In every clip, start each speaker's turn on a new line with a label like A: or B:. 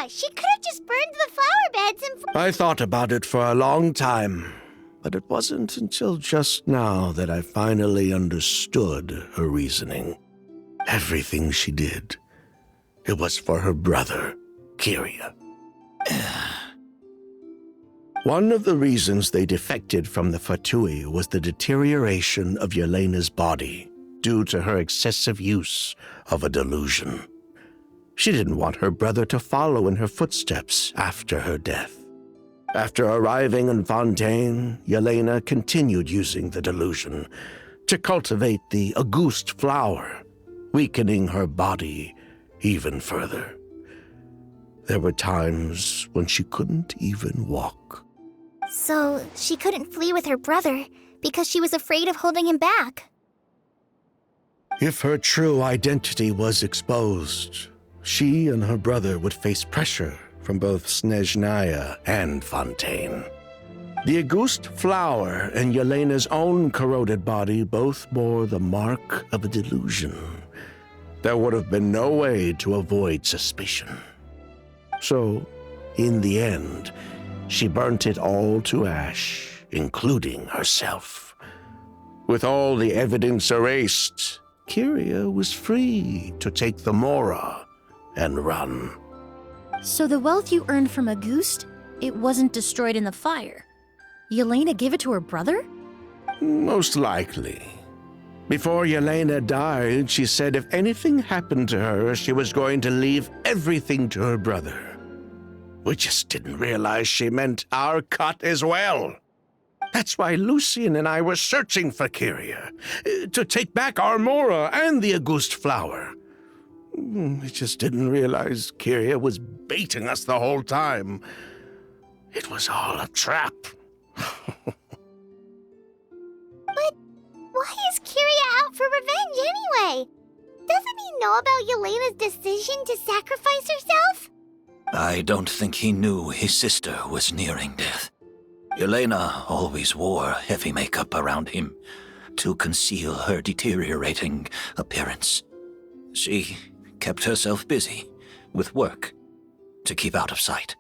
A: She could have just burned the flower beds and...
B: I thought about it for a long time, but it wasn't until just now that I finally understood her reasoning. Everything she did, it was for her brother, Kyria. One of the reasons they defected from the Fatui was the deterioration of Yelena's body due to her excessive use of a delusion. She didn't want her brother to follow in her footsteps after her death. After arriving in Fontaine, Yelena continued using the delusion to cultivate the Auguste flower, weakening her body even further. There were times when she couldn't even walk.
A: So, she couldn't flee with her brother because she was afraid of holding him back.
B: If her true identity was exposed, she and her brother would face pressure from both Snezhnaya and Fontaine. The Auguste flower and Yelena's own corroded body both bore the mark of a delusion. There would have been no way to avoid suspicion. So, in the end, she burnt it all to ash, including herself. With all the evidence erased, Kyria was free to take the Mora and run.
C: So the wealth you earned from Auguste, it wasn't destroyed in the fire. Yelena gave it to her brother?
B: Most likely. Before Yelena died, she said if anything happened to her, she was going to leave everything to her brother. We just didn't realize she meant our cut as well. That's why Lucien and I were searching for Kyria, to take back our Mora and the Auguste flower. We just didn't realize Kyria was baiting us the whole time. It was all a trap.
A: But why is Kyria out for revenge anyway? Doesn't he know about Yelena's decision to sacrifice herself?
D: I don't think he knew his sister was nearing death. Yelena always wore heavy makeup around him to conceal her deteriorating appearance. She kept herself busy with work to keep out of sight.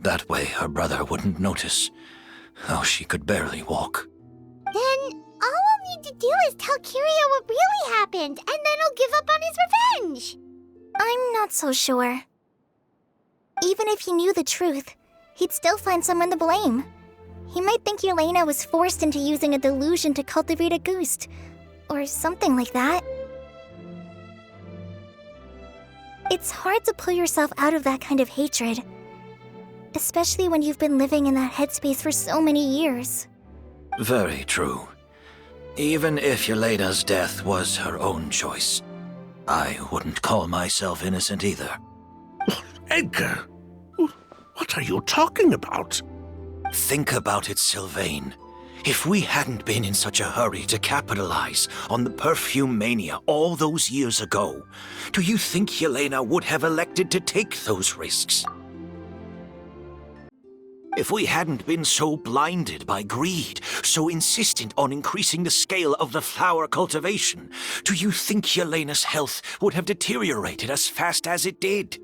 D: That way her brother wouldn't notice how she could barely walk.
A: Then all we'll need to do is tell Kyria what really happened, and then he'll give up on his revenge. I'm not so sure. Even if he knew the truth, he'd still find someone to blame. He might think Yelena was forced into using a delusion to cultivate Auguste, or something like that. It's hard to pull yourself out of that kind of hatred, especially when you've been living in that headspace for so many years.
D: Very true. Even if Yelena's death was her own choice, I wouldn't call myself innocent either.
B: Edgar, what are you talking about?
D: Think about it, Sylvain. If we hadn't been in such a hurry to capitalize on the perfume mania all those years ago, do you think Yelena would have elected to take those risks? If we hadn't been so blinded by greed, so insistent on increasing the scale of the flower cultivation, do you think Yelena's health would have deteriorated as fast as it did?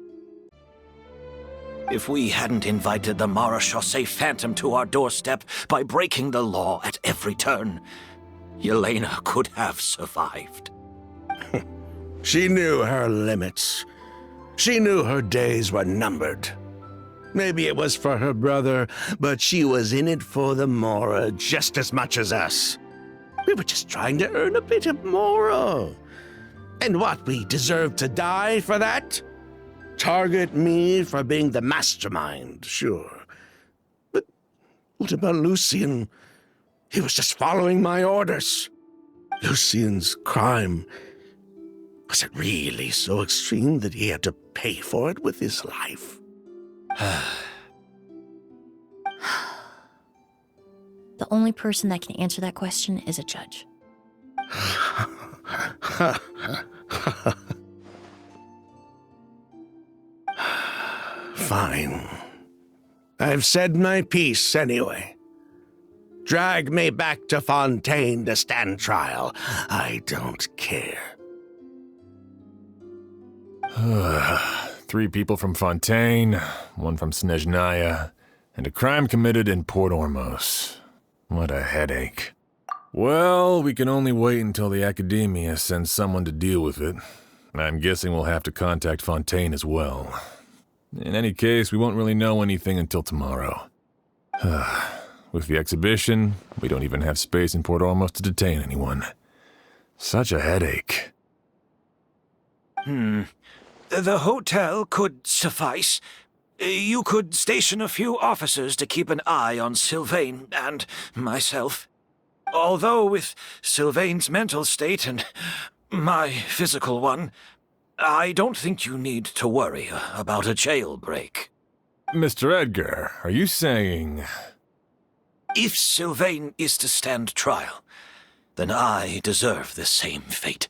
D: If we hadn't invited the Marechaussee Phantom to our doorstep by breaking the law at every turn, Yelena could have survived.
B: She knew her limits. She knew her days were numbered. Maybe it was for her brother, but she was in it for the Mora just as much as us. We were just trying to earn a bit of Mora. And what, we deserve to die for that? Target me for being the mastermind, sure. But what about Lucien? He was just following my orders. Lucien's crime, was it really so extreme that he had to pay for it with his life?
C: The only person that can answer that question is a judge.
B: Fine. I've said my piece anyway. Drag me back to Fontaine to stand trial. I don't care.
E: 3 people from Fontaine, 1 from Snezhnaya, and a crime committed in Port Ormos. What a headache. Well, we can only wait until the Academia sends someone to deal with it. I'm guessing we'll have to contact Fontaine as well. In any case, we won't really know anything until tomorrow. With the exhibition, we don't even have space in Port Ormos to detain anyone. Such a headache.
D: The hotel could suffice. You could station a few officers to keep an eye on Sylvain and myself. Although with Sylvain's mental state and my physical one, I don't think you need to worry about a jailbreak.
E: Mr. Edgar, are you saying...
D: If Sylvain is to stand trial, then I deserve the same fate.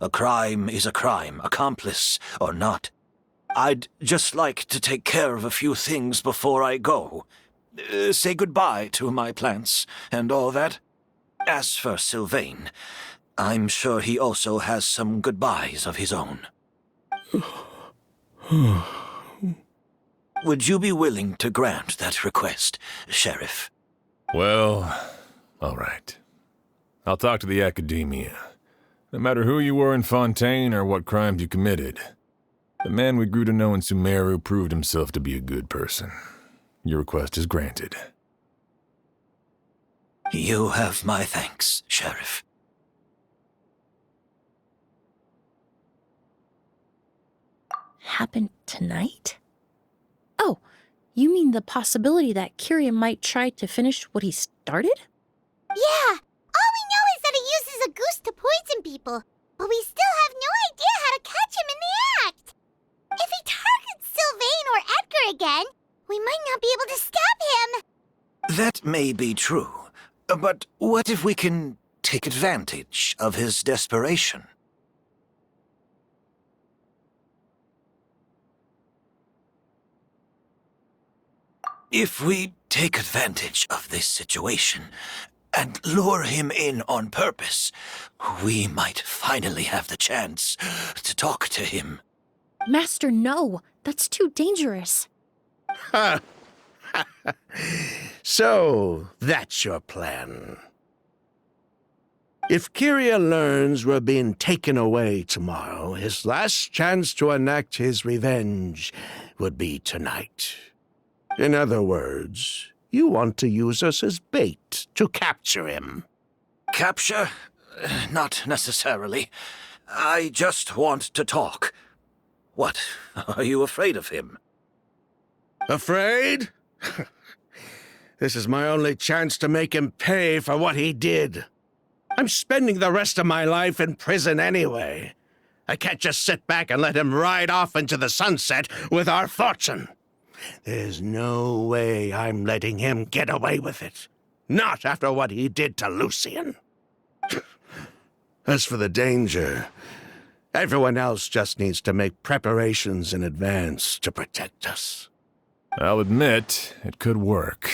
D: A crime is a crime, accomplice or not. I'd just like to take care of a few things before I go. Say goodbye to my plants and all that. As for Sylvain, I'm sure he also has some goodbyes of his own. Would you be willing to grant that request, Sheriff?
E: Well, all right. I'll talk to the Academia. No matter who you were in Fontaine or what crimes you committed, the man we grew to know in Sumeru proved himself to be a good person. Your request is granted.
D: You have my thanks, Sheriff.
C: Happened tonight? Oh, you mean the possibility that Kyria might try to finish what he started?
A: Yeah, all we know is that he uses a goose to poison people, but we still have no idea how to catch him in the act. If he targets Sylvain or Edgar again, we might not be able to stop him.
D: That may be true, but what if we can take advantage of his desperation? If we take advantage of this situation and lure him in on purpose, we might finally have the chance to talk to him.
C: Master, no. That's too dangerous.
B: So, that's your plan. If Kyria learns we're being taken away tomorrow, his last chance to enact his revenge would be tonight. In other words, you want to use us as bait to capture him.
D: Capture? Not necessarily. I just want to talk. What? Are you afraid of him?
B: Afraid? This is my only chance to make him pay for what he did. I'm spending the rest of my life in prison anyway. I can't just sit back and let him ride off into the sunset with our fortune. There's no way I'm letting him get away with it. Not after what he did to Lucian. As for the danger, everyone else just needs to make preparations in advance to protect us.
E: I'll admit, it could work.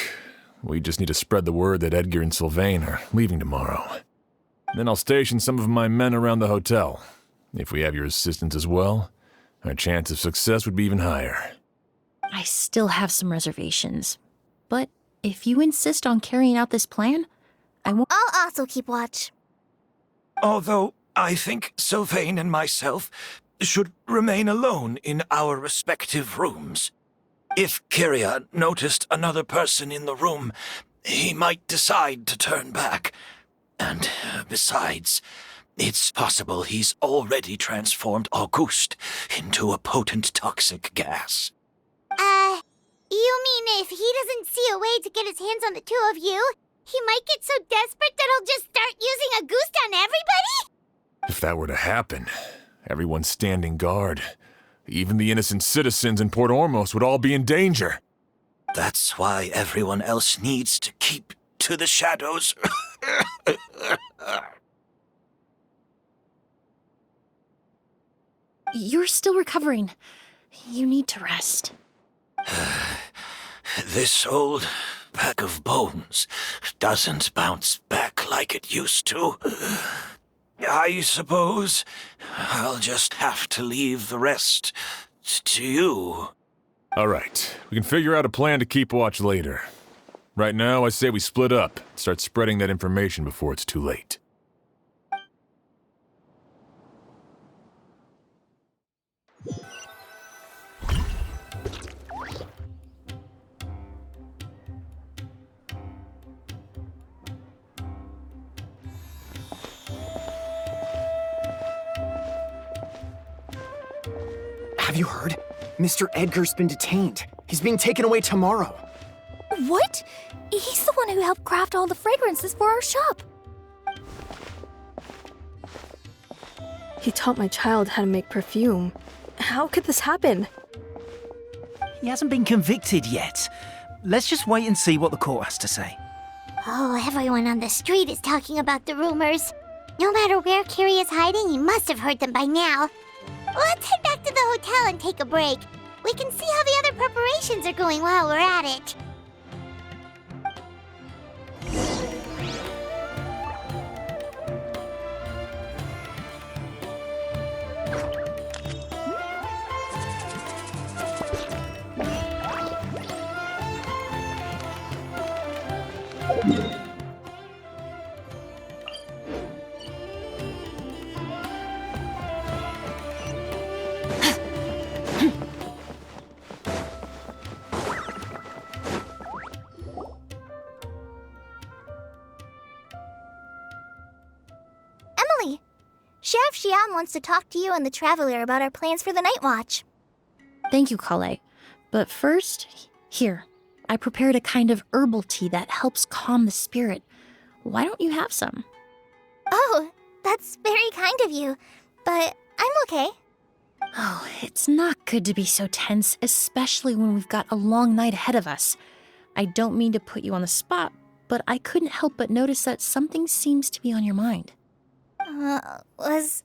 E: We just need to spread the word that Edgar and Sylvain are leaving tomorrow. Then I'll station some of my men around the hotel. If we have your assistance as well, our chance of success would be even higher.
C: I still have some reservations. But if you insist on carrying out this plan, I won't...
A: I'll also keep watch.
D: Although I think Sylvain and myself should remain alone in our respective rooms. If Kyria noticed another person in the room, he might decide to turn back. And besides, it's possible he's already transformed Auguste into a potent toxic gas.
A: You mean if he doesn't see a way to get his hands on the two of you, he might get so desperate that he'll just start using a goose on everybody?
E: If that were to happen, everyone standing guard, even the innocent citizens in Port Ormos would all be in danger.
D: That's why everyone else needs to keep to the shadows.
C: You're still recovering. You need to rest.
D: This old bag of bones doesn't bounce back like it used to. I suppose I'll just have to leave the rest To you.
E: All right, we can figure out a plan to keep watch later. Right now, I say we split up, start spreading that information before it's too late.
F: Have you heard? Mr. Edgar's been detained. He's being taken away tomorrow.
C: What? He's the one who helped craft all the fragrances for our shop.
G: He taught my child how to make perfume. How could this happen?
H: He hasn't been convicted yet. Let's just wait and see what the court has to say.
A: Oh, everyone on the street is talking about the rumors. No matter where Kiri is hiding, he must have heard them by now. Let's head back to the hotel and take a break. We can see how the other preparations are going while we're at it. Emilie, Sheriff Xian wants to talk to you and the Traveler about our plans for the night watch.
C: Thank you, Kale. But first, here. I prepared a kind of herbal tea that helps calm the spirit. Why don't you have some?
A: Oh, that's very kind of you, but I'm okay.
C: Oh, it's not good to be so tense, especially when we've got a long night ahead of us. I don't mean to put you on the spot, but I couldn't help but notice that something seems to be on your mind.
A: Was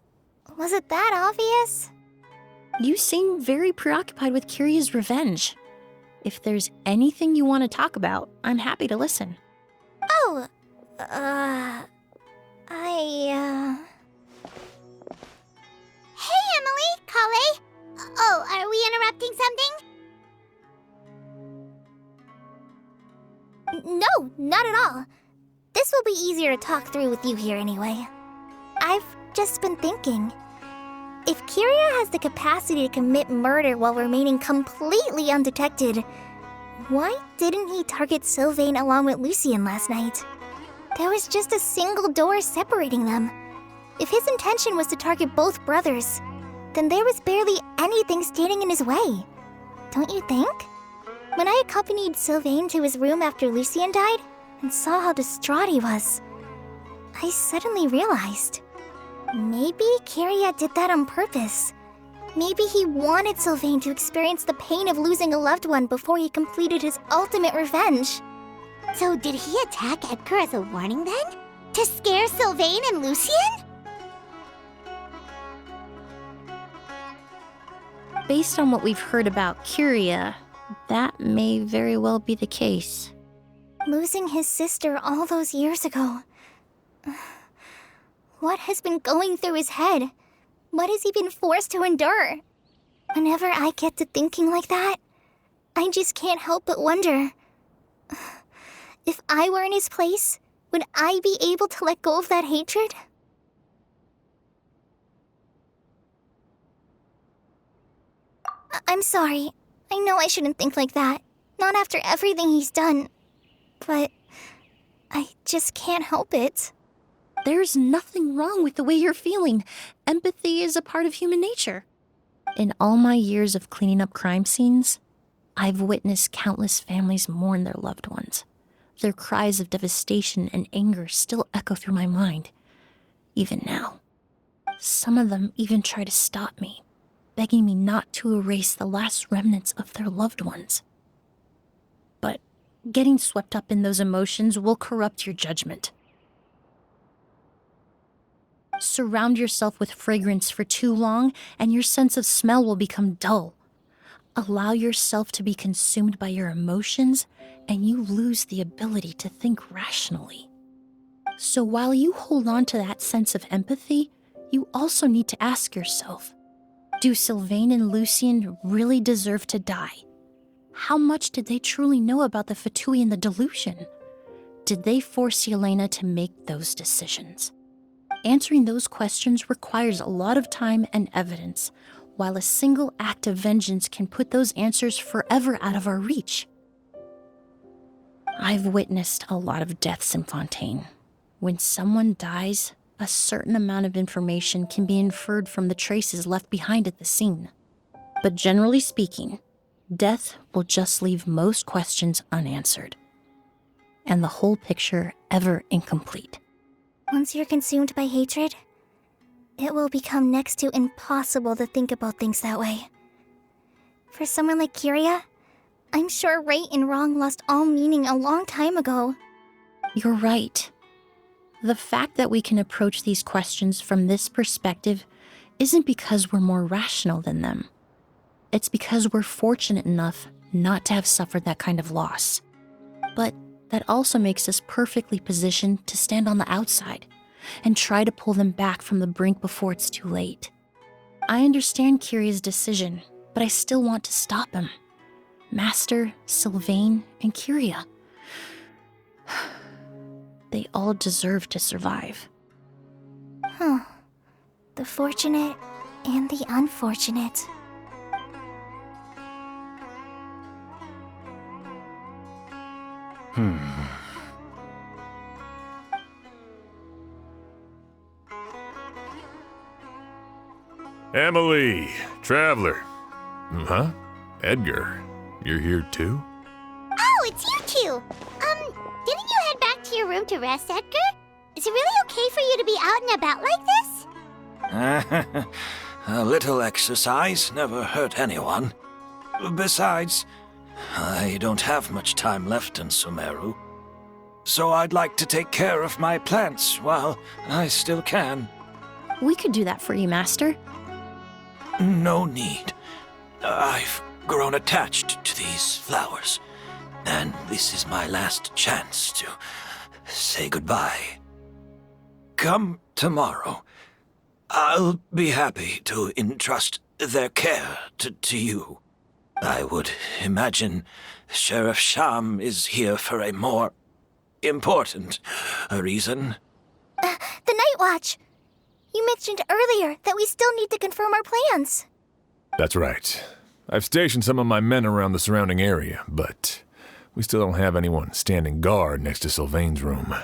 A: it that obvious?
C: You seem very preoccupied with Kiria's revenge. If there's anything you want to talk about, I'm happy to listen.
A: Oh, Hey, Emilie, Kale. Oh, are we interrupting something? No, not at all. This will be easier to talk through with you here anyway. I've just been thinking. If Kiria has the capacity to commit murder while remaining completely undetected, why didn't he target Sylvain along with Lucien last night? There was just a single door separating them. If his intention was to target both brothers, then there was barely anything standing in his way. Don't you think? When I accompanied Sylvain to his room after Lucien died and saw how distraught he was, I suddenly realized. Maybe Kiria did that on purpose. Maybe he wanted Sylvain to experience the pain of losing a loved one before he completed his ultimate revenge. So did he attack Edgar as a warning then? To scare Sylvain and Lucien?
C: Based on what we've heard about Kiria, that may very well be the case.
A: Losing his sister all those years ago. What has been going through his head? What has he been forced to endure? Whenever I get to thinking like that, I just can't help but wonder. If I were in his place, would I be able to let go of that hatred? I'm sorry. I know I shouldn't think like that. Not after everything he's done. But I just can't help it.
C: There's nothing wrong with the way you're feeling. Empathy is a part of human nature. In all my years of cleaning up crime scenes, I've witnessed countless families mourn their loved ones. Their cries of devastation and anger still echo through my mind, even now. Some of them even try to stop me, begging me not to erase the last remnants of their loved ones. But getting swept up in those emotions will corrupt your judgment. Surround yourself with fragrance for too long, and your sense of smell will become dull. Allow yourself to be consumed by your emotions, and you lose the ability to think rationally. So while you hold on to that sense of empathy, you also need to ask yourself, Do Sylvain and Lucien really deserve to die? How much did they truly know about the Fatui and the delusion? Did they force Yelena to make those decisions? Answering those questions requires a lot of time and evidence, while a single act of vengeance can put those answers forever out of our reach. I've witnessed a lot of deaths in Fontaine. When someone dies, a certain amount of information can be inferred from the traces left behind at the scene. But generally speaking, death will just leave most questions unanswered, and the whole picture ever incomplete.
A: Once you're consumed by hatred, it will become next to impossible to think about things that way. For someone like Kyria, I'm sure right and wrong lost all meaning a long time ago.
C: You're right. The fact that we can approach these questions from this perspective isn't because we're more rational than them. It's because we're fortunate enough not to have suffered that kind of loss. But that also makes us perfectly positioned to stand on the outside and try to pull them back from the brink before it's too late. I understand Kyria's decision, but I still want to stop him. Master, Sylvain, and Kyria. They all deserve to survive.
A: The fortunate and the unfortunate.
E: Emilie, Traveler. Huh? Edgar, you're here too?
A: Oh, it's you two! Didn't you head back to your room to rest, Edgar? Is it really okay for you to be out and about like this?
D: A little exercise never hurt anyone. Besides, I don't have much time left in Sumeru. So I'd like to take care of my plants while I still can.
C: We could do that for you, Master.
D: No need. I've grown attached to these flowers, and this is my last chance to say goodbye. Come tomorrow. I'll be happy to entrust their care to you. I would imagine Sheriff Sham is here for a more important reason.
A: The Night Watch! You mentioned earlier that we still need to confirm our plans.
E: That's right. I've stationed some of my men around the surrounding area, but we still don't have anyone standing guard next to Sylvain's room.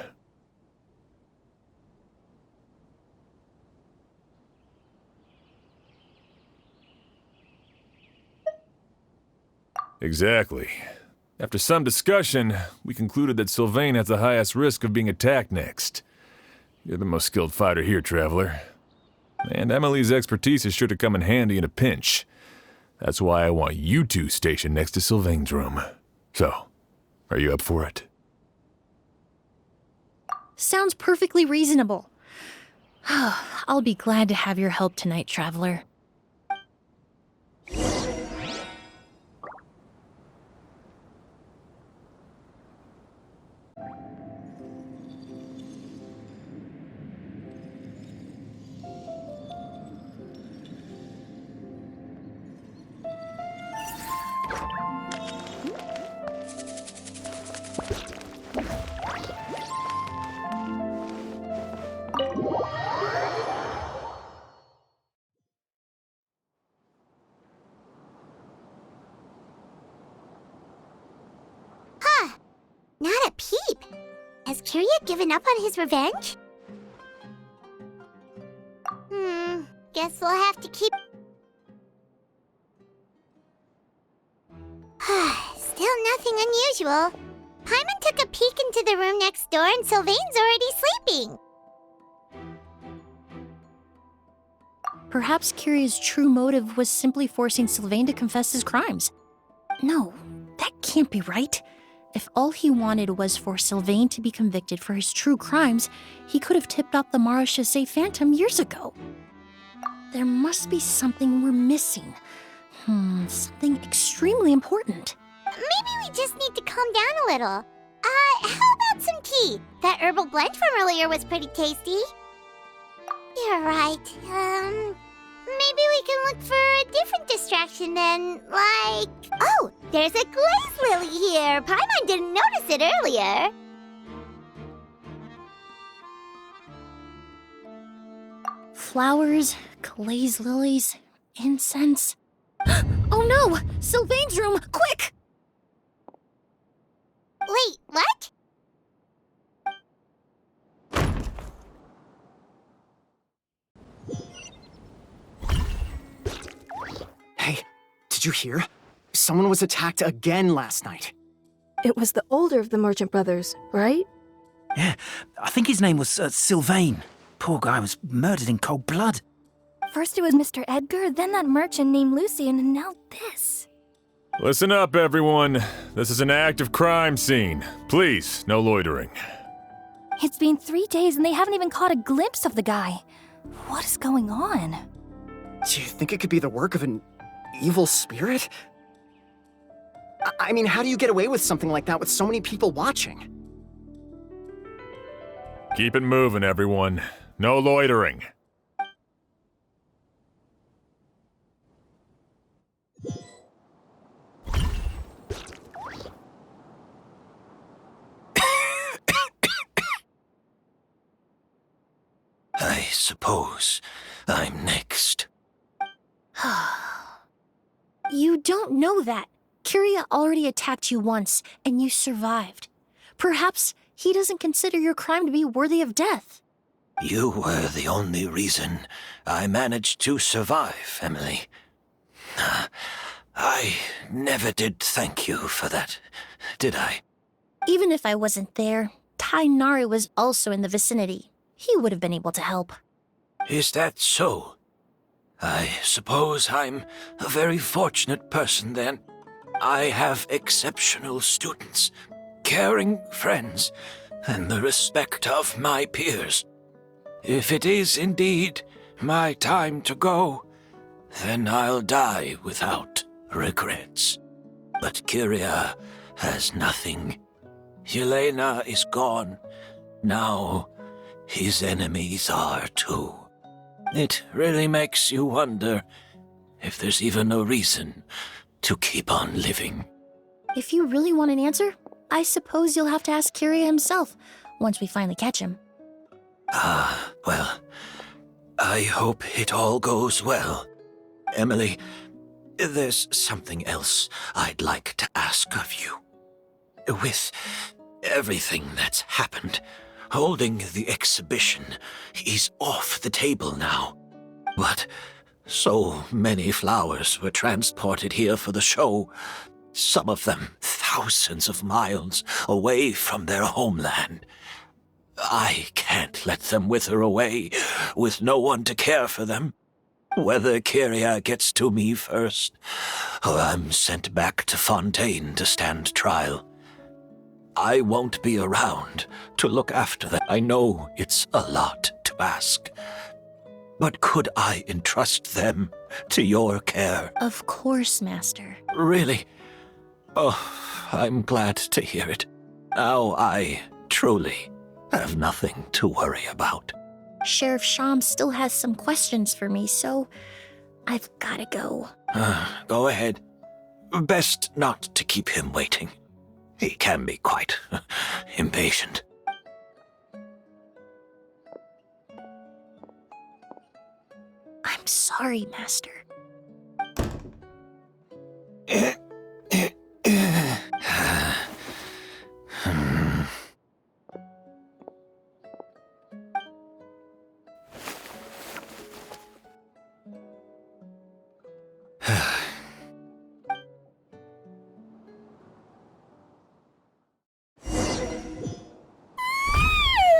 E: Exactly. After some discussion, we concluded that Sylvain has the highest risk of being attacked next. You're the most skilled fighter here, Traveler. And Emilie's expertise is sure to come in handy in a pinch. That's why I want you two stationed next to Sylvain's room. So, are you up for it?
C: Sounds perfectly reasonable. I'll be glad to have your help tonight, Traveler.
A: Not a peep. Has Kyria given up on his revenge? Guess we'll have to keep... Still nothing unusual. Paimon took a peek into the room next door and Sylvain's already sleeping.
C: Perhaps Kyria's true motive was simply forcing Sylvain to confess his crimes. No, that can't be right. If all he wanted was for Sylvain to be convicted for his true crimes, he could have tipped off the Marechaussee Phantom years ago. There must be something we're missing. Something extremely important.
A: Maybe we just need to calm down a little. How about some tea? That herbal blend from earlier was pretty tasty. You're right. Maybe we can look for a different distraction then, like... Oh, there's a glaze lily here! Paimon didn't notice it earlier.
C: Flowers, glaze lilies, incense. Oh no! Sylvain's room! Quick!
A: Wait, what?
F: Hey, did you hear? Someone was attacked again last night.
G: It was the older of the merchant brothers, right?
H: Yeah, I think his name was Sylvain. Poor guy was murdered in cold blood.
A: First it was Mr. Edgar, then that merchant named Lucian, and now this.
E: Listen up, everyone. This is an active crime scene. Please, no loitering.
A: It's been 3 days and they haven't even caught a glimpse of the guy. What is going on?
F: Do you think it could be the work of an evil spirit? I mean, how do you get away with something like that with so many people watching?
E: Keep it moving, everyone. No loitering.
D: I suppose I'm next.
C: You don't know that. Kyria already attacked you once, and you survived. Perhaps he doesn't consider your crime to be worthy of death.
D: You were the only reason I managed to survive, Emilie. I never did thank you for that, did I?
C: Even if I wasn't there, Tainari was also in the vicinity. He would have been able to help.
D: Is that so? I suppose I'm a very fortunate person then. I have exceptional students, caring friends, and the respect of my peers. If it is indeed my time to go, then I'll die without regrets. But Kyria has nothing. Yelena is gone. Now his enemies are too. It really makes you wonder if there's even a reason to keep on living.
C: If you really want an answer, I suppose you'll have to ask Kyria himself once we finally catch him.
D: Well, I hope it all goes well. Emilie, there's something else I'd like to ask of you. With everything that's happened, holding the exhibition is off the table now. But so many flowers were transported here for the show, some of them thousands of miles away from their homeland. I can't let them wither away with no one to care for them. Whether Kyria gets to me first, or I'm sent back to Fontaine to stand trial, I won't be around to look after them. I know it's a lot to ask, but could I entrust them to your care?
C: Of course, Master.
D: Really? Oh, I'm glad to hear it. Now I truly have nothing to worry about.
C: Sheriff Sham still has some questions for me, so I've gotta go.
D: Go ahead. Best not to keep him waiting. He can be quite impatient.
C: I'm sorry, Master.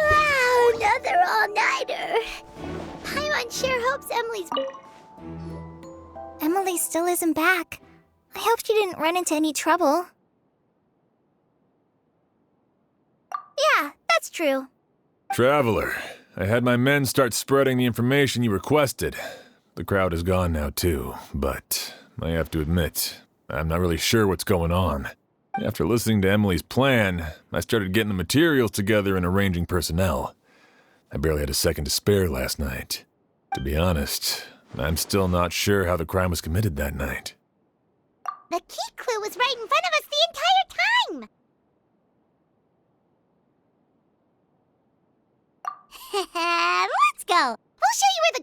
A: Wow, another all-nighter. Paimon sure hopes Emily still isn't back. I hope she didn't run into any trouble. Yeah, that's true.
E: Traveler, I had my men start spreading the information you requested. The crowd is gone now too, but I have to admit, I'm not really sure what's going on. After listening to Emily's plan, I started getting the materials together and arranging personnel. I barely had a second to spare last night. To be honest, I'm still not sure how the crime was committed that night.
A: The key clue was right in front of us the entire time! Let's go! We'll show you where the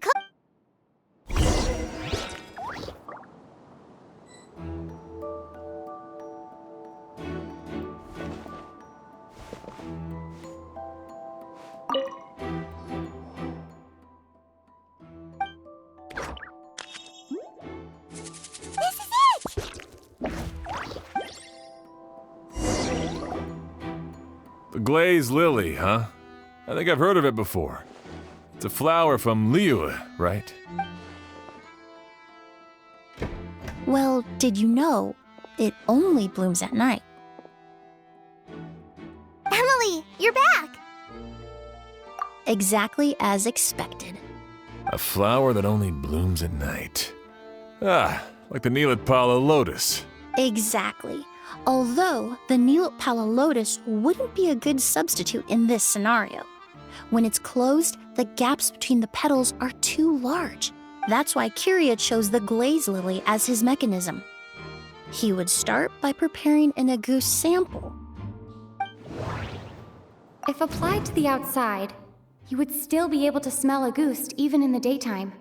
A: This is it!
E: The glazed lily, huh? I think I've heard of it before. It's a flower from Liyue, right?
C: Well, did you know it only blooms at night?
A: Emilie, you're back!
C: Exactly as expected.
E: A flower that only blooms at night. Ah, like the Neelitpala lotus.
C: Exactly. Although the Neelitpala lotus wouldn't be a good substitute in this scenario. When it's closed, the gaps between the petals are too large. That's why Kiria chose the glaze lily as his mechanism. He would start by preparing an agouti sample.
I: If applied to the outside, you would still be able to smell agouti even in the daytime.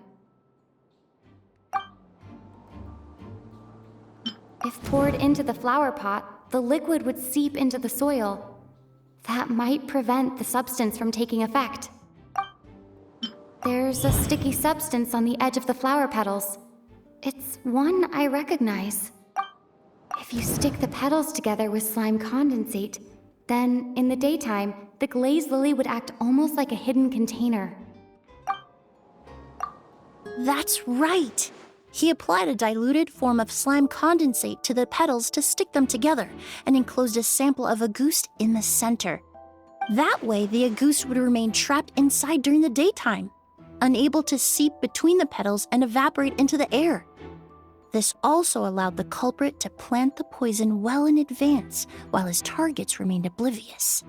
I: If poured into the flower pot, the liquid would seep into the soil. That might prevent the substance from taking effect. There's a sticky substance on the edge of the flower petals. It's one I recognize. If you stick the petals together with slime condensate, then in the daytime, the glazed lily would act almost like a hidden container.
C: That's right! He applied a diluted form of slime condensate to the petals to stick them together and enclosed a sample of agouti in the center. That way, the agouti would remain trapped inside during the daytime, unable to seep between the petals and evaporate into the air. This also allowed the culprit to plant the poison well in advance while his targets remained oblivious.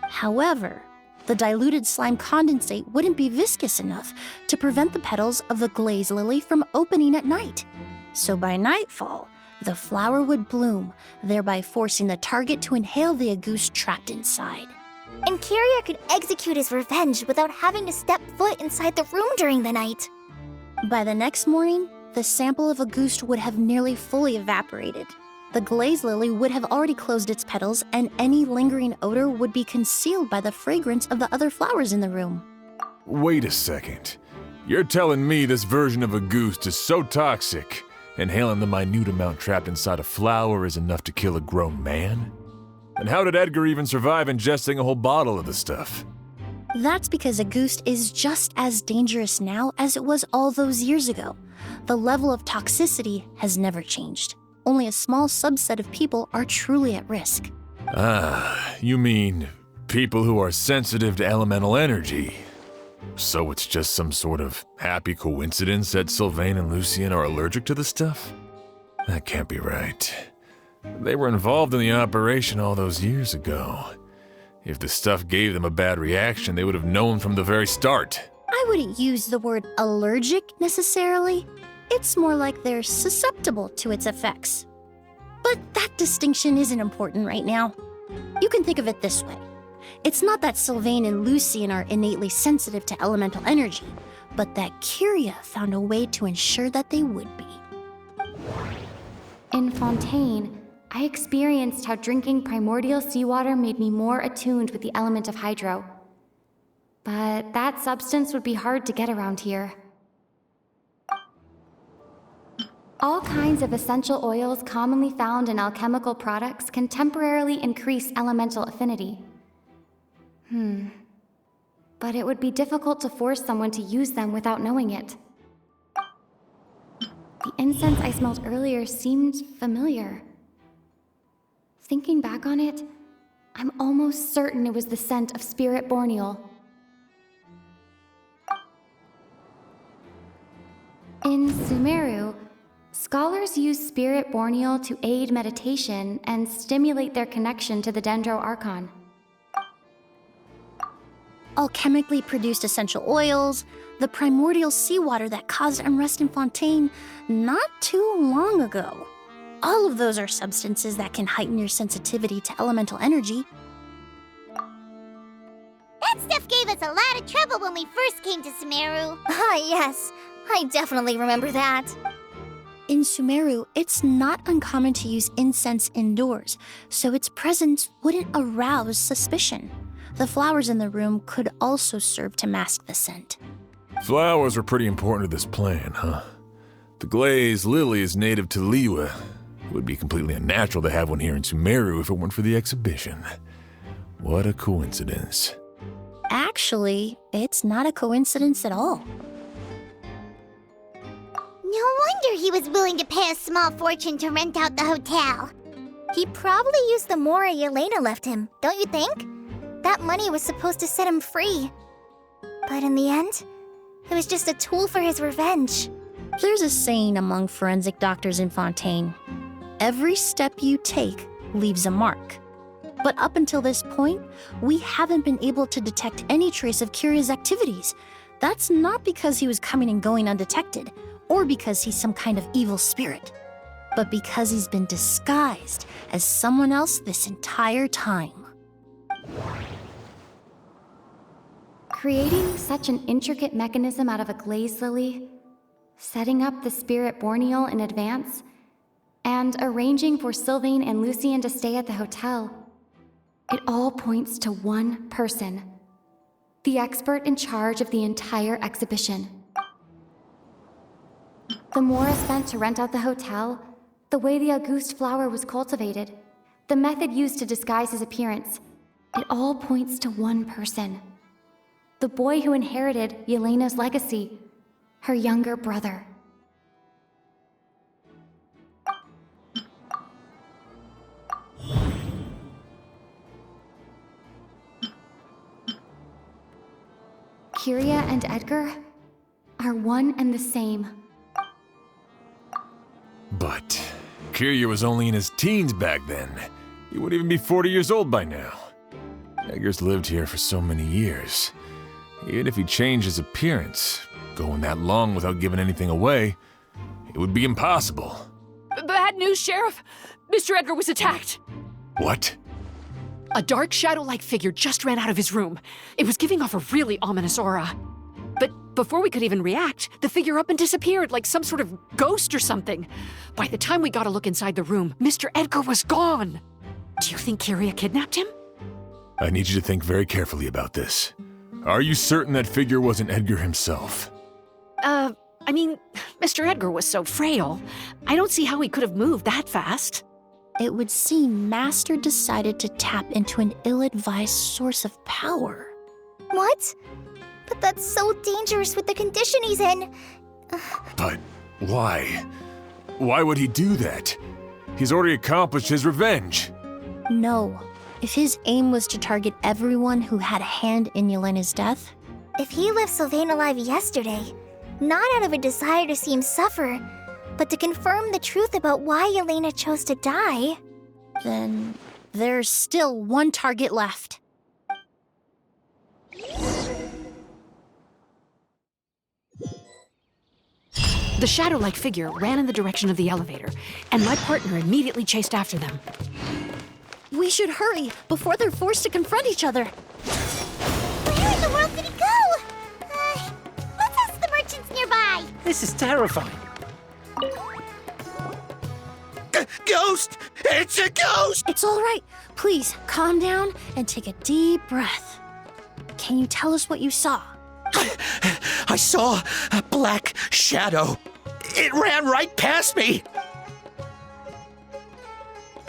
C: However, the diluted slime condensate wouldn't be viscous enough to prevent the petals of the glaze lily from opening at night. So by nightfall, the flower would bloom, thereby forcing the target to inhale the agouti trapped inside.
A: And Kiria could execute his revenge without having to step foot inside the room during the night.
C: By the next morning, the sample of agouti would have nearly fully evaporated. The glaze lily would have already closed its petals, and any lingering odor would be concealed by the fragrance of the other flowers in the room.
E: Wait a second. You're telling me this version of agouti is so toxic, inhaling the minute amount trapped inside a flower is enough to kill a grown man? And how did Edgar even survive ingesting a whole bottle of the stuff?
C: That's because agouti is just as dangerous now as it was all those years ago. The level of toxicity has never changed. Only a small subset of people are truly at risk.
E: Ah, you mean people who are sensitive to elemental energy. So it's just some sort of happy coincidence that Sylvain and Lucien are allergic to the stuff? That can't be right. They were involved in the operation all those years ago. If the stuff gave them a bad reaction, they would have known from the very start.
C: I wouldn't use the word allergic necessarily. It's more like they're susceptible to its effects. But that distinction isn't important right now. You can think of it this way. It's not that Sylvain and Lucien are innately sensitive to elemental energy, but that Kiria found a way to ensure that they would be.
I: In Fontaine, I experienced how drinking primordial seawater made me more attuned with the element of hydro. But that substance would be hard to get around here. All kinds of essential oils commonly found in alchemical products can temporarily increase elemental affinity. But it would be difficult to force someone to use them without knowing it. The incense I smelled earlier seemed familiar. Thinking back on it, I'm almost certain it was the scent of spirit borneal. In Sumeru, scholars use spirit borneal to aid meditation and stimulate their connection to the Dendro Archon.
C: alchemically produced essential oils, the primordial seawater that caused unrest in Fontaine not too long ago. All of those are substances that can heighten your sensitivity to elemental energy.
A: That stuff gave us a lot of trouble when we first came to Sumeru. Ah, yes. I definitely remember that.
C: In Sumeru, it's not uncommon to use incense indoors, so its presence wouldn't arouse suspicion. The flowers in the room could also serve to mask the scent.
E: Flowers were pretty important to this plan, huh? The glazed lily is native to Liyue. It would be completely unnatural to have one here in Sumeru if it weren't for the exhibition. What a coincidence.
C: Actually, it's not a coincidence at all.
A: No wonder he was willing to pay a small fortune to rent out the hotel. He probably used the mora Yelena left him, don't you think? That money was supposed to set him free. But in the end, it was just a tool for his revenge.
C: There's a saying among forensic doctors in Fontaine. Every step you take leaves a mark. But up until this point, we haven't been able to detect any trace of Kiria's activities. That's not because he was coming and going undetected, or because he's some kind of evil spirit, but because he's been disguised as someone else this entire time.
I: Creating such an intricate mechanism out of a glazed lily, setting up the spirit Borneal in advance, and arranging for Sylvain and Lucien to stay at the hotel. It all points to one person, the expert in charge of the entire exhibition. The mora spent to rent out the hotel, the way the Auguste flower was cultivated, the method used to disguise his appearance, it all points to one person. The boy who inherited Yelena's legacy, her younger brother. Kiria and Edgar are one and the same.
E: But Kiria was only in his teens back then. He wouldn't even be 40 years old by now. Edgar's lived here for so many years. Even if he changed his appearance, going that long without giving anything away, it would be impossible.
J: Bad news, Sheriff. Mr. Edgar was attacked.
E: What?
J: A dark shadow-like figure just ran out of his room. It was giving off a really ominous aura. But before we could even react, the figure up and disappeared like some sort of ghost or something. By the time we got a look inside the room, Mr. Edgar was gone. Do you think Kiria kidnapped him?
E: I need you to think very carefully about this. Are you certain that figure wasn't Edgar himself?
J: I mean, Mr. Edgar was so frail. I don't see how he could have moved that fast.
C: It would seem Master decided to tap into an ill-advised source of power.
A: What? But that's so dangerous with the condition he's in.
E: But why? Why would he do that? He's already accomplished his revenge.
C: No. If his aim was to target everyone who had a hand in Yelena's death...
A: If he left Sylvain alive yesterday, not out of a desire to see him suffer, but to confirm the truth about why Yelena chose to die...
C: Then there's still one target left.
J: The shadow-like figure ran in the direction of the elevator, and my partner immediately chased after them.
C: We should hurry before they're forced to confront each other.
A: Where in the world did he go? Let's ask the merchants nearby.
H: This is terrifying.
B: Ghost! It's a ghost!
C: It's all right. Please, calm down and take a deep breath. Can you tell us what you saw?
B: I saw a black shadow. It ran right past me.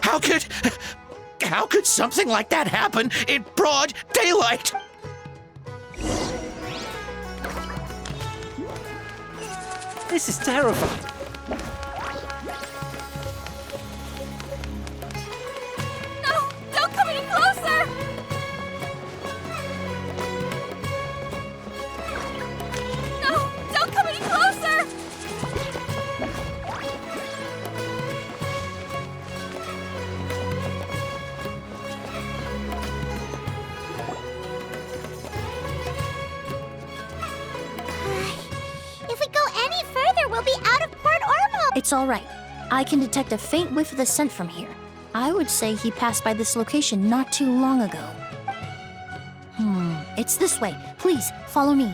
B: How could something like that happen in broad daylight?
H: This is terrifying.
A: No! Don't come any closer! No! Don't come any closer!
C: It's all right. I can detect a faint whiff of the scent from here. I would say he passed by this location not too long ago. It's this way. Please, follow me.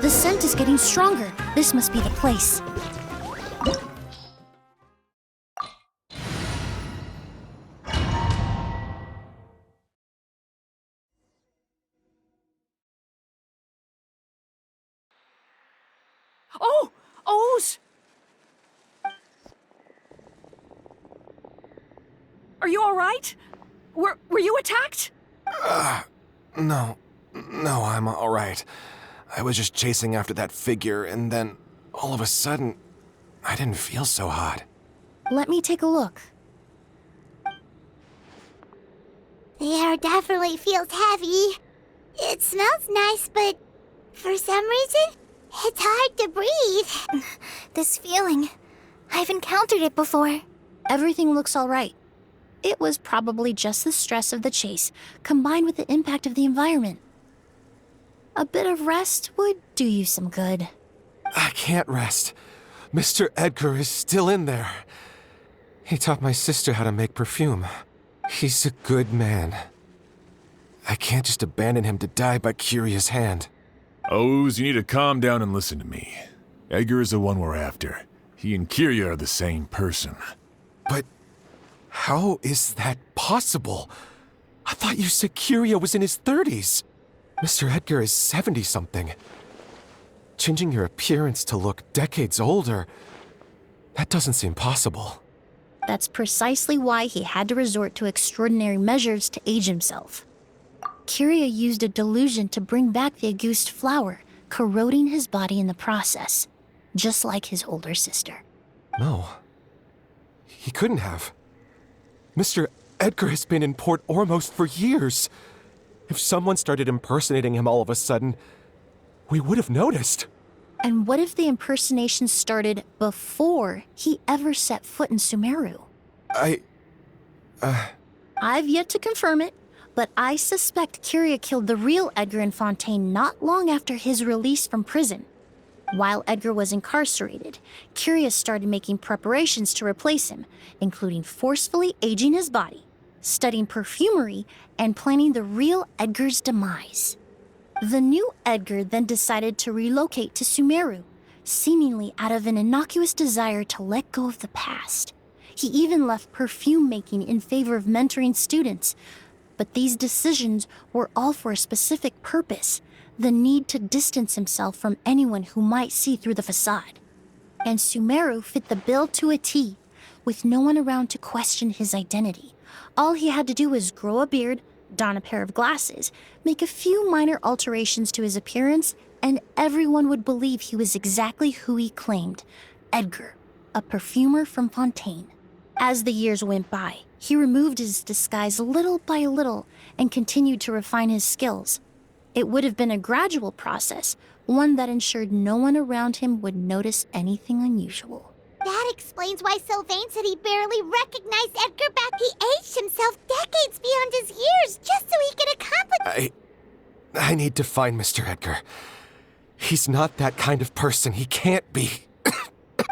C: The scent is getting stronger. This must be the place.
J: Oh! O's! Are you all right? Were you attacked?
K: No, I'm all right. I was just chasing after that figure, and then, all of a sudden, I didn't feel so hot.
C: Let me take a look.
A: The air definitely feels heavy. It smells nice, but for some reason, it's hard to breathe. This feeling, I've encountered it before.
C: Everything looks all right. It was probably just the stress of the chase, combined with the impact of the environment. A bit of rest would do you some good.
K: I can't rest. Mr. Edgar is still in there. He taught my sister how to make perfume. He's a good man. I can't just abandon him to die by Curia's hand.
E: O's, you need to calm down and listen to me. Edgar is the one we're after. He and Kyria are the same person.
K: But how is that possible? I thought you said Kyria was in his 30s. Mr. Edgar is 70-something. Changing your appearance to look decades older, that doesn't seem possible.
C: That's precisely why he had to resort to extraordinary measures to age himself. Kyria used a delusion to bring back the Auguste flower, corroding his body in the process, just like his older sister.
K: No. He couldn't have. Mr. Edgar has been in Port Ormos for years. If someone started impersonating him all of a sudden, we would have noticed.
C: And what if the impersonation started before he ever set foot in Sumeru? I've yet to confirm it, but I suspect Kyria killed the real Edgar in Fontaine not long after his release from prison. While Edgar was incarcerated, Kyria started making preparations to replace him, including forcefully aging his body, studying perfumery, and planning the real Edgar's demise. The new Edgar then decided to relocate to Sumeru, seemingly out of an innocuous desire to let go of the past. He even left perfume making in favor of mentoring students. But these decisions were all for a specific purpose: the need to distance himself from anyone who might see through the facade. And Sumeru fit the bill to a T, with no one around to question his identity. All he had to do was grow a beard, don a pair of glasses, make a few minor alterations to his appearance, and everyone would believe he was exactly who he claimed: Edgar, a perfumer from Fontaine. As the years went by, he removed his disguise little by little and continued to refine his skills. It would have been a gradual process, one that ensured no one around him would notice anything unusual.
A: That explains why Sylvain said he barely recognized Edgar back. He aged himself decades beyond his years just so he could accomplish—
K: I need to find Mr. Edgar. He's not that kind of person. He can't be.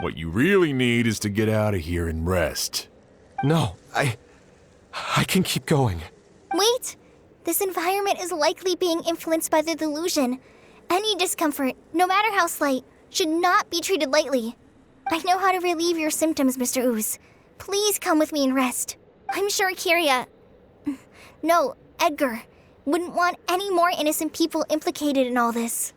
E: What you really need is to get out of here and rest.
K: No, I can keep going.
A: Wait! This environment is likely being influenced by the delusion. Any discomfort, no matter how slight, should not be treated lightly. I know how to relieve your symptoms, Mr. Ooze. Please come with me and rest. I'm sure Kiria... No, Edgar wouldn't want any more innocent people implicated in all this.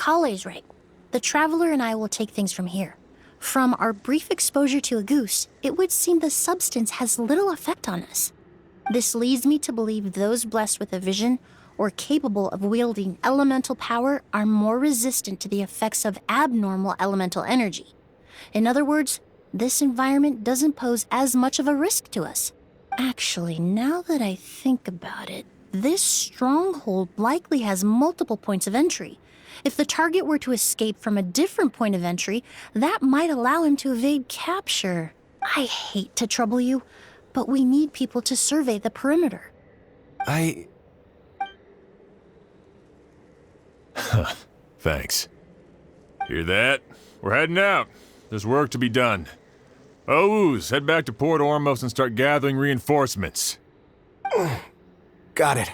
C: Kale's right. The Traveler and I will take things from here. From our brief exposure to a goose, it would seem the substance has little effect on us. This leads me to believe those blessed with a vision or capable of wielding elemental power are more resistant to the effects of abnormal elemental energy. In other words, this environment doesn't pose as much of a risk to us. Actually, now that I think about it, this stronghold likely has multiple points of entry. If the target were to escape from a different point of entry, that might allow him to evade capture. I hate to trouble you, but we need people to survey the perimeter.
E: Thanks. Hear that? We're heading out. There's work to be done. Ooze, head back to Port Ormos and start gathering reinforcements.
F: Got it.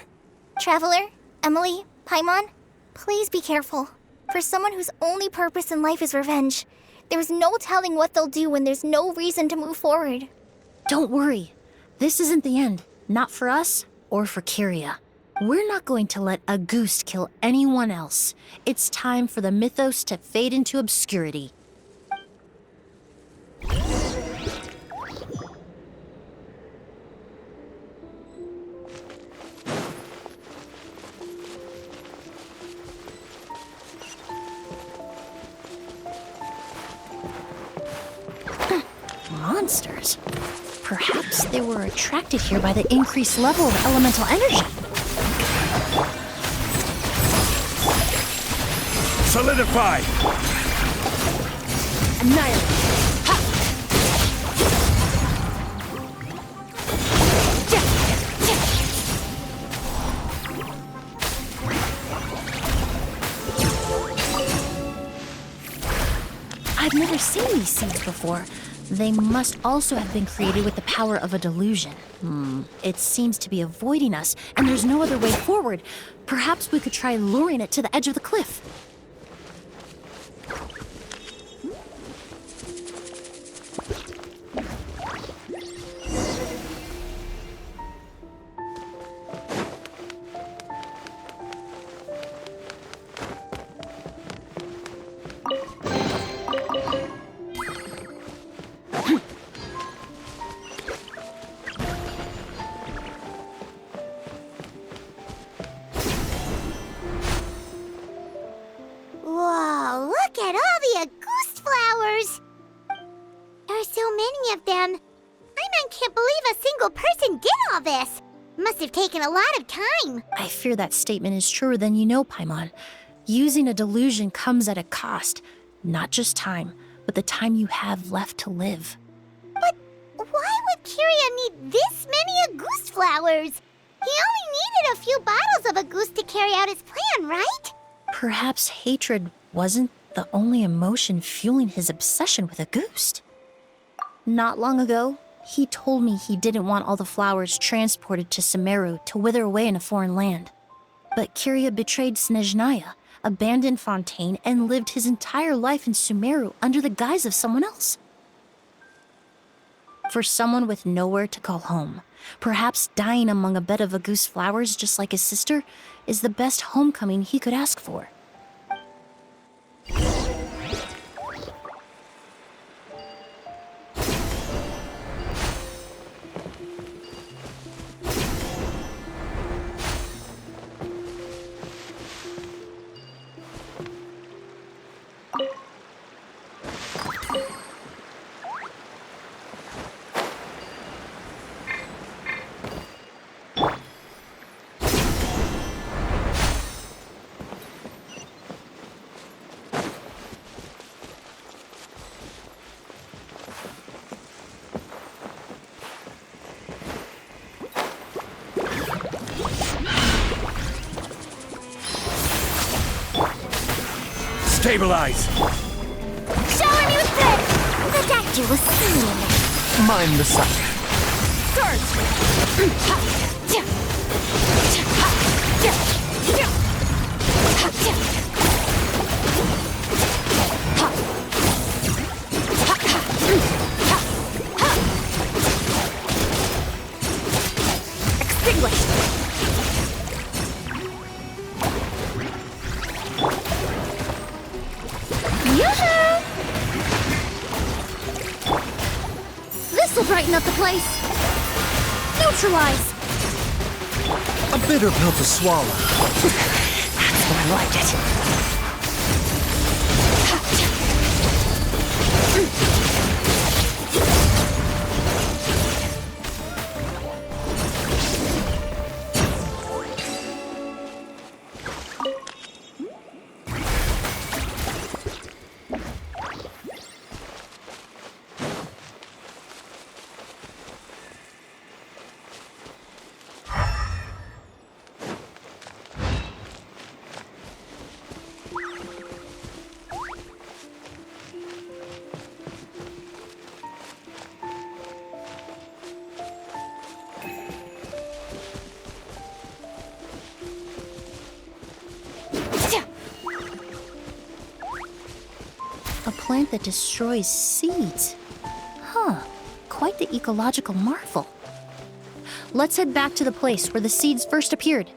A: Traveler, Emilie, Paimon, please be careful. For someone whose only purpose in life is revenge, there's no telling what they'll do when there's no reason to move forward.
C: Don't worry. This isn't the end. Not for us or for Kiria. We're not going to let a goose kill anyone else. It's time for the mythos to fade into obscurity. Monsters. Perhaps they were attracted here by the increased level of elemental energy.
E: Solidify!
J: Annihilate! Ha!
C: I've never seen these seeds before. They must also have been created with the power of a delusion. It seems to be avoiding us, and there's no other way forward. Perhaps we could try luring it to the edge of the cliff.
A: Whoa, look at all the Auguste flowers! There are so many of them. I can't believe a single person did all this. Must have taken a lot of time.
C: I fear that statement is truer than you know, Paimon. Using a delusion comes at a cost. Not just time, but the time you have left to live.
A: But why would Kiria need this many Auguste flowers? He only needed a few bottles of Auguste to carry out his plan, right?
C: Perhaps hatred wasn't the only emotion fueling his obsession with Auguste. Not long ago, he told me he didn't want all the flowers transported to Sumeru to wither away in a foreign land. But Kiria betrayed Snezhnaya, abandoned Fontaine, and lived his entire life in Sumeru under the guise of someone else. For someone with nowhere to call home, perhaps dying among a bed of Auguste flowers just like his sister is the best homecoming he could ask for.
E: Stabilize!
A: Shower me with good! The doctor will soon.
K: Mind the sun.
C: Piglet! Yoo-hoo! This'll brighten up the place. Neutralize!
L: A bitter pill to swallow.
C: That's when I like it. A plant that destroys seeds. Huh, quite the ecological marvel. Let's head back to the place where the seeds first appeared.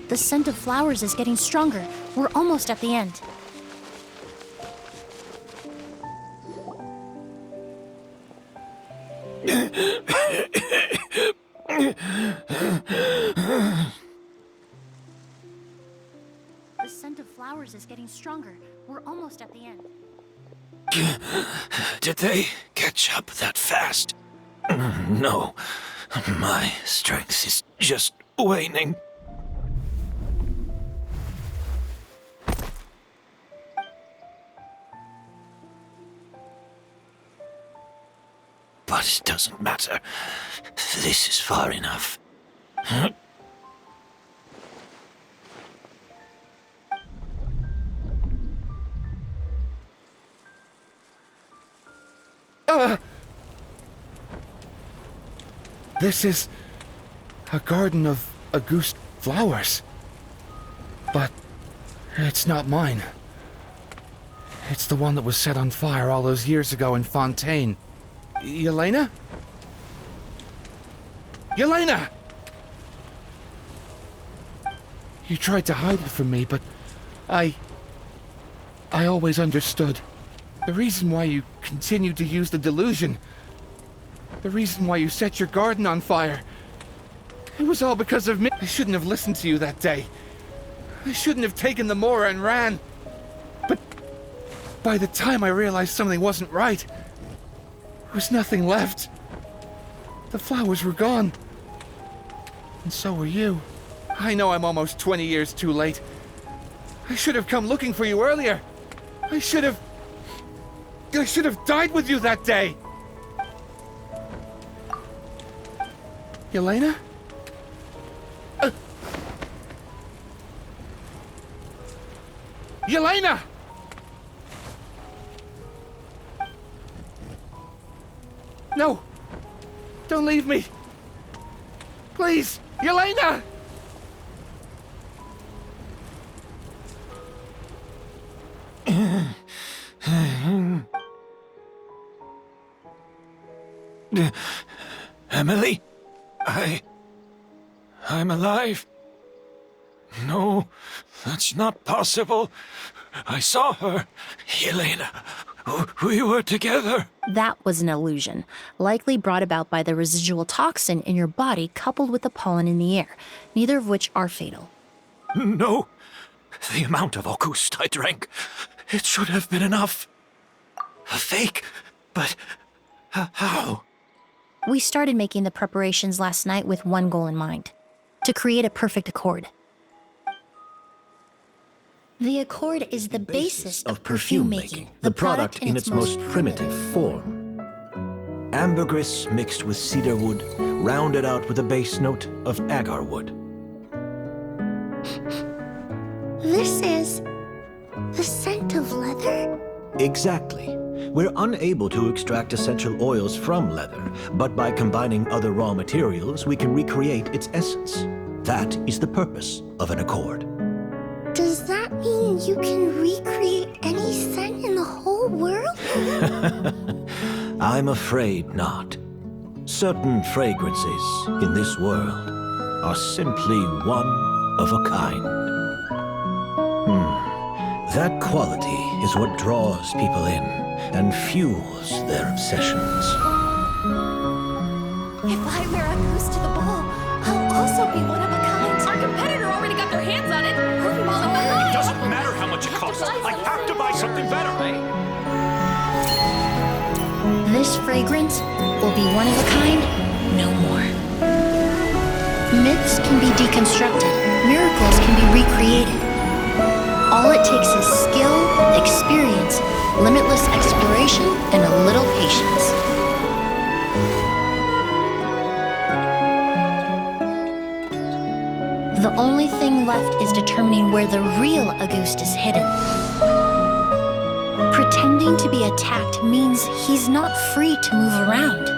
C: The scent of flowers is getting stronger. We're almost at the end. The scent of flowers is getting stronger. We're almost at the end.
D: Did they catch up that fast? No. My strength is just waning. But it doesn't matter. This is far enough.
B: This is a garden of Auguste flowers. But it's not mine. It's the one that was set on fire all those years ago in Fontaine. Yelena? Yelena! You tried to hide it from me, but I always understood. The reason why you continued to use the delusion, the reason why you set your garden on fire, it was all because of me. I shouldn't have listened to you that day. I shouldn't have taken the Mora and ran. But by the time I realized something wasn't right, there was nothing left. The flowers were gone. And so were you. I know I'm almost 20 years too late. I should have come looking for you earlier. I should have died with you that day. Yelena? Yelena! No! Don't leave me! Please! Yelena!
D: Emilie? I'm alive. No, that's not possible. I saw her. Yelena. We were together.
C: That was an illusion, likely brought about by the residual toxin in your body coupled with the pollen in the air, neither of which are fatal.
D: No. The amount of Auguste I drank, it should have been enough. A fake? But how?
C: We started making the preparations last night with one goal in mind: to create a perfect accord. The accord is the basis of perfume making,
D: the product in its most primitive form. Ambergris mixed with cedar wood, rounded out with a base note of agar wood.
A: This is the scent of leather?
D: Exactly. We're unable to extract essential oils from leather, but by combining other raw materials, we can recreate its essence. That is the purpose of an accord.
A: Does that mean you can recreate any scent in the whole world?
D: I'm afraid not. Certain fragrances in this world are simply one of a kind. That quality is what draws people in and fuels their obsessions.
A: If I wear a goose to the ball, I'll also be one of a kind.
J: Our competitor already got their hands on it.
M: It doesn't matter how much it costs. I have to buy something better.
C: This fragrance will be one of a kind, no more. Myths can be deconstructed, miracles can be recreated. All it takes is skill, experience, limitless exploration, and a little patience. The only thing left is determining where the real Auguste is hidden. Pretending to be attacked means he's not free to move around.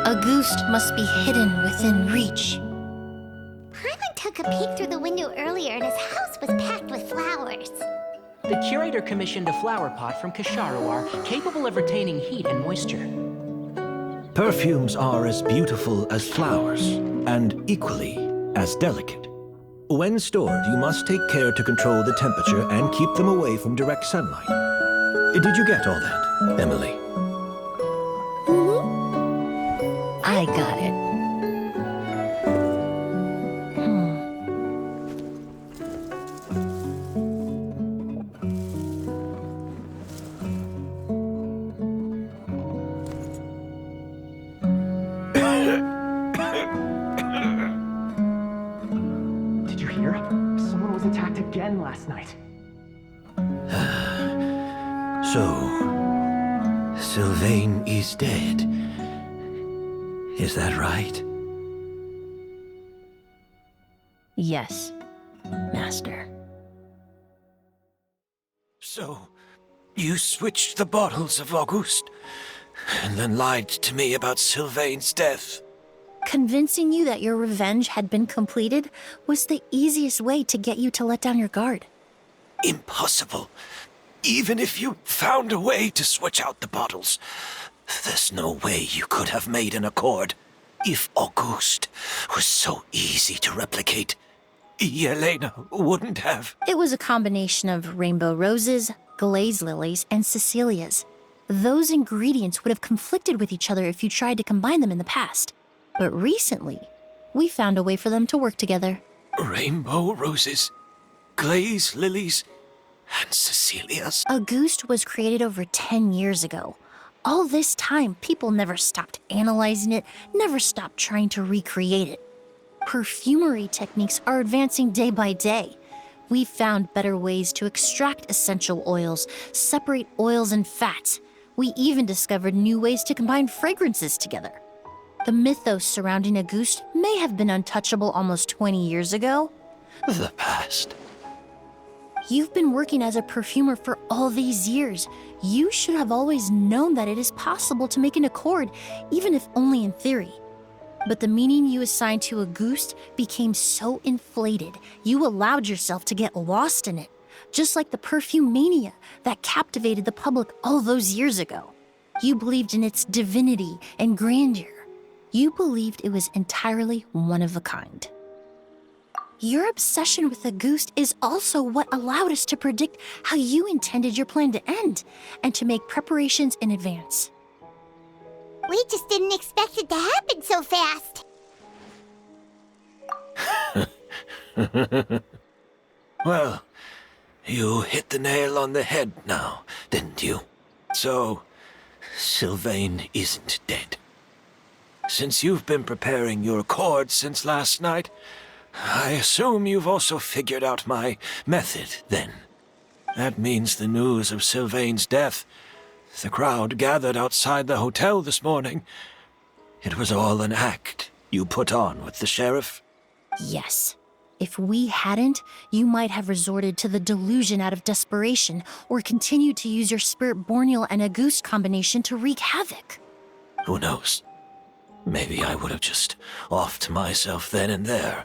C: Auguste must be hidden within reach.
A: Paimon took a peek through the window earlier and his house was packed with flowers.
N: The curator commissioned a flower pot from Kasharawar capable of retaining heat and moisture.
D: Perfumes are as beautiful as flowers, and equally as delicate. When stored, you must take care to control the temperature and keep them away from direct sunlight. Did you get all that, Emilie?
C: I got it.
F: Did you hear? Someone was attacked again last night.
D: So, Sylvain is dead. Is that right?
C: Yes, Master.
D: So, you switched the bottles of Auguste, and then lied to me about Sylvain's death.
C: Convincing you that your revenge had been completed was the easiest way to get you to let down your guard.
D: Impossible. Even if you found a way to switch out the bottles, there's no way you could have made an accord. If Auguste was so easy to replicate, Yelena wouldn't have.
C: It was a combination of rainbow roses, glazed lilies, and Cecilias. Those ingredients would have conflicted with each other if you tried to combine them in the past. But recently, we found a way for them to work together.
D: Rainbow roses, glazed lilies, and Cecilias.
C: Auguste was created over 10 years ago. All this time, people never stopped analyzing it, never stopped trying to recreate it. Perfumery techniques are advancing day by day. We've found better ways to extract essential oils, separate oils and fats. We even discovered new ways to combine fragrances together. The mythos surrounding Auguste may have been untouchable almost 20 years ago.
D: The past.
C: You've been working as a perfumer for all these years. You should have always known that it is possible to make an accord, even if only in theory. But the meaning you assigned to Auguste became so inflated, you allowed yourself to get lost in it, just like the perfume mania that captivated the public all those years ago. You believed in its divinity and grandeur. You believed it was entirely one of a kind. Your obsession with Auguste is also what allowed us to predict how you intended your plan to end, and to make preparations in advance.
A: We just didn't expect it to happen so fast.
D: Well, you hit the nail on the head now, didn't you? So, Sylvain isn't dead. Since you've been preparing your accord since last night, I assume you've also figured out my method, then. That means the news of Sylvain's death. The crowd gathered outside the hotel this morning. It was all an act you put on with the sheriff?
C: Yes. If we hadn't, you might have resorted to the delusion out of desperation, or continued to use your Spirit Borneal and Auguste combination to wreak havoc.
D: Who knows? Maybe I would have just offed myself then and there.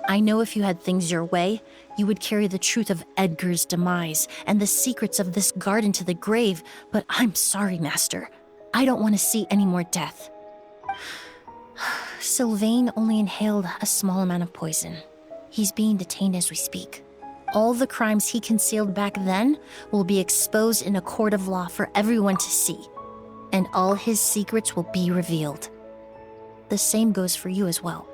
C: I know if you had things your way, you would carry the truth of Edgar's demise and the secrets of this garden to the grave, but I'm sorry, Master. I don't want to see any more death. Sylvain only inhaled a small amount of poison. He's being detained as we speak. All the crimes he concealed back then will be exposed in a court of law for everyone to see, and all his secrets will be revealed. The same goes for you as well.